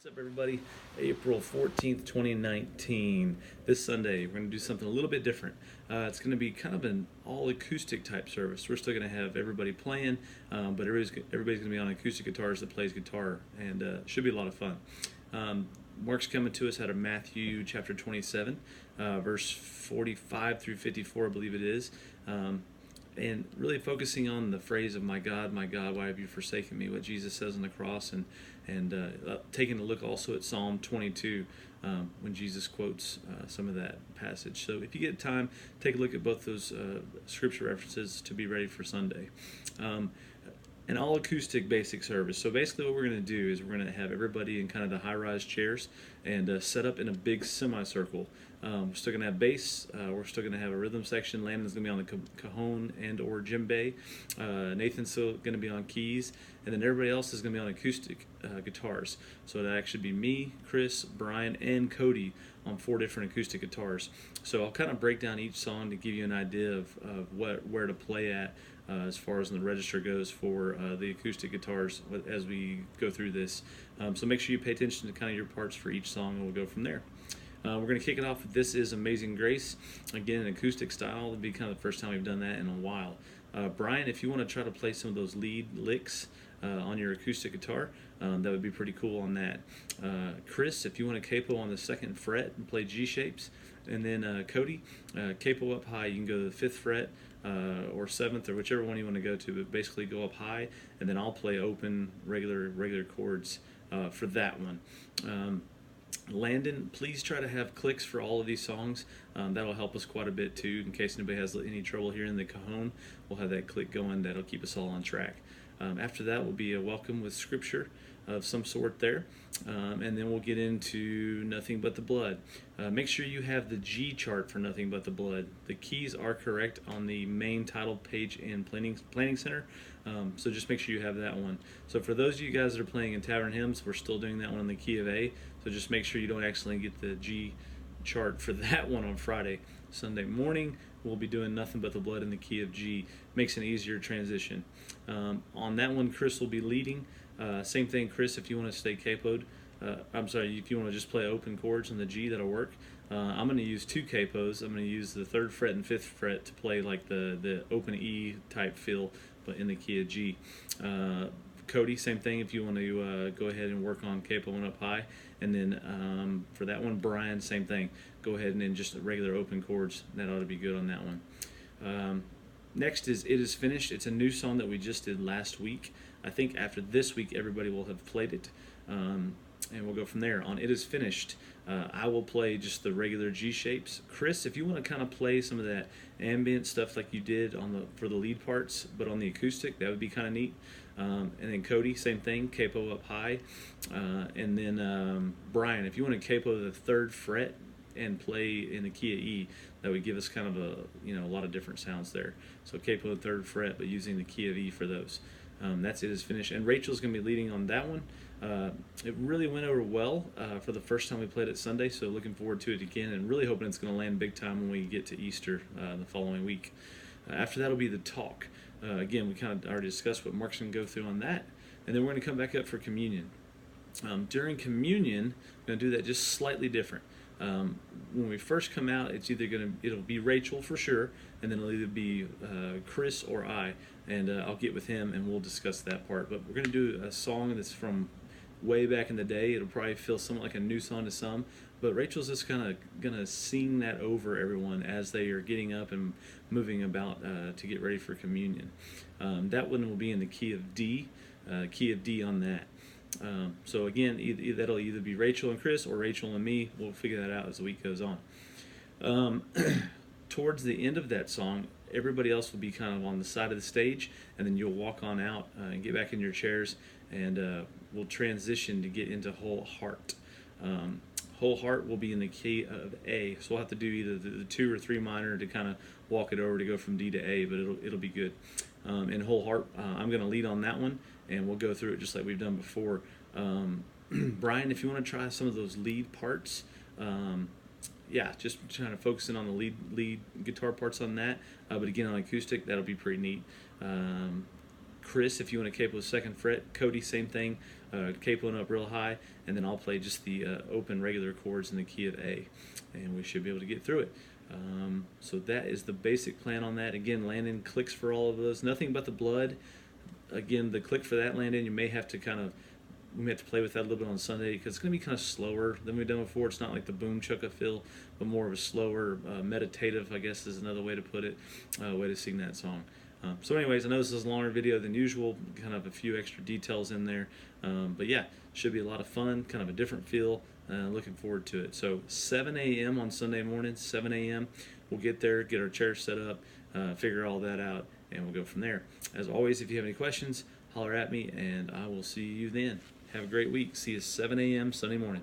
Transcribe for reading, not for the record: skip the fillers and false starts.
What's up, everybody? April 14th, 2019. This Sunday, we're going to do something a little bit different. It's going to be kind of an all acoustic type service. We're still going to have everybody playing, but everybody's going to be on acoustic guitars that plays guitar, and should be a lot of fun. Mark's coming to us out of Matthew chapter 27, verse 45 through 54, I believe it is. And really focusing on the phrase of my God, why have you forsaken me?" What Jesus says on the cross, and taking a look also at Psalm 22 when Jesus quotes some of that passage. So if you get time, take a look at both those scripture references to be ready for Sunday. An all acoustic basic service. So basically what we're going to do is we're going to have everybody in kind of the high-rise chairs and set up in a big semicircle. We're still going to have bass. We're still going to have a rhythm section. Landon's going to be on the cajon and or djembe. Nathan's still going to be on keys. And then everybody else is going to be on acoustic guitars. So it'll actually be me, Chris, Brian, and Cody on 4 different acoustic guitars. So I'll kind of break down each song to give you an idea of where to play at as far as the register goes for the acoustic guitars as we go through this. So make sure you pay attention to kind of your parts for each song, and we'll go from there. We're going to kick it off with "This Is Amazing Grace." Again, an acoustic style. It'll be kind of the first time we've done that in a while. Brian, if you want to try to play some of those lead licks on your acoustic guitar, that would be pretty cool on that. Chris, if you want to capo on the 2nd fret and play G shapes. And then Cody, capo up high. You can go to the 5th fret or 7th, or whichever one you want to go to, but basically go up high, and then I'll play open regular chords for that one. Landon, please try to have clicks for all of these songs. That'll help us quite a bit too. In case anybody has any trouble hearing the cajon, we'll have that click going. That'll keep us all on track. After that will be a welcome with scripture of some sort there, and then we'll get into "Nothing But the Blood." Make sure you have the G chart for "Nothing But the Blood." The keys are correct on the main title page in Planning Center, so just make sure you have that one. So for those of you guys that are playing in Tavern Hymns, we're still doing that one in the key of A, so just make sure you don't accidentally get the G chart for that one on Friday. Sunday morning, we'll be doing "Nothing But the Blood" in the key of G. Makes an easier transition. On that one, Chris will be leading. Same thing, Chris, if you want to stay capoed. If you want to just play open chords on the G, that'll work. I'm going to use 2 capos. I'm going to use the 3rd fret and 5th fret to play like the open E type feel, but in the key of G. Cody, same thing if you want to go ahead and work on capoing up high. And then for that one, Brian, same thing. Go ahead and then just regular open chords. That ought to be good on that one. Next is "It Is Finished." It's a new song that we just did last week. I think after this week, everybody will have played it. And we'll go from there. On "It Is Finished," I will play just the regular G shapes. Chris, if you want to kind of play some of that ambient stuff like you did for the lead parts, but on the acoustic, that would be kind of neat. And then Cody, same thing, capo up high. And then Brian, if you want to capo the 3rd fret and play in the key of E, that would give us kind of a lot of different sounds there. So capo the 3rd fret, but using the key of E for those. That's "It Is Finished." And Rachel's going to be leading on that one. It really went over well for the first time we played it Sunday, so looking forward to it again, and really hoping it's going to land big time when we get to Easter the following week. After that will be the talk. Again, we kind of already discussed what Mark's going to go through on that, and then we're going to come back up for communion. During communion, we're going to do that just slightly different. When we first come out, it'll be Rachel for sure, and then it'll either be Chris or I, and I'll get with him and we'll discuss that part. But we're going to do a song that's from way back in the day. It'll probably feel somewhat like a new song to some, but Rachel's just kind of going to sing that over everyone as they are getting up and moving about to get ready for communion. That one will be in the key of D, on that. So again, that'll either be Rachel and Chris or Rachel and me. We'll figure that out as the week goes on. Towards the end of that song, everybody else will be kind of on the side of the stage, and then you'll walk on out and get back in your chairs, and we'll transition to get into "Whole Heart." "Whole Heart" will be in the key of A, so we'll have to do either the 2 or 3 minor to kind of walk it over to go from D to A, but it'll be good. In "Whole Heart," I'm going to lead on that one, and we'll go through it just like we've done before. Brian, if you want to try some of those lead parts, just trying to focus in on the lead guitar parts on that, but again on acoustic, that'll be pretty neat. Chris, if you want to capo the second fret. Cody, same thing, capoing up real high, and then I'll play just the open regular chords in the key of A, and we should be able to get through it. So that is the basic plan on that. Again, Landon clicks for all of those. Nothing but the blood. Again, the click for that, Landon, you may have to we may have to play with that a little bit on Sunday because it's going to be kind of slower than we've done before. It's not like the boom chukka feel, but more of a slower, meditative, I guess is another way to put it, way to sing that song. So anyways, I know this is a longer video than usual, kind of a few extra details in there. But yeah, should be a lot of fun, kind of a different feel. Looking forward to it. So 7 a.m. on Sunday morning, 7 a.m. We'll get there, get our chairs set up, figure all that out, and we'll go from there. As always, if you have any questions, holler at me, and I will see you then. Have a great week. See you 7 a.m. Sunday morning.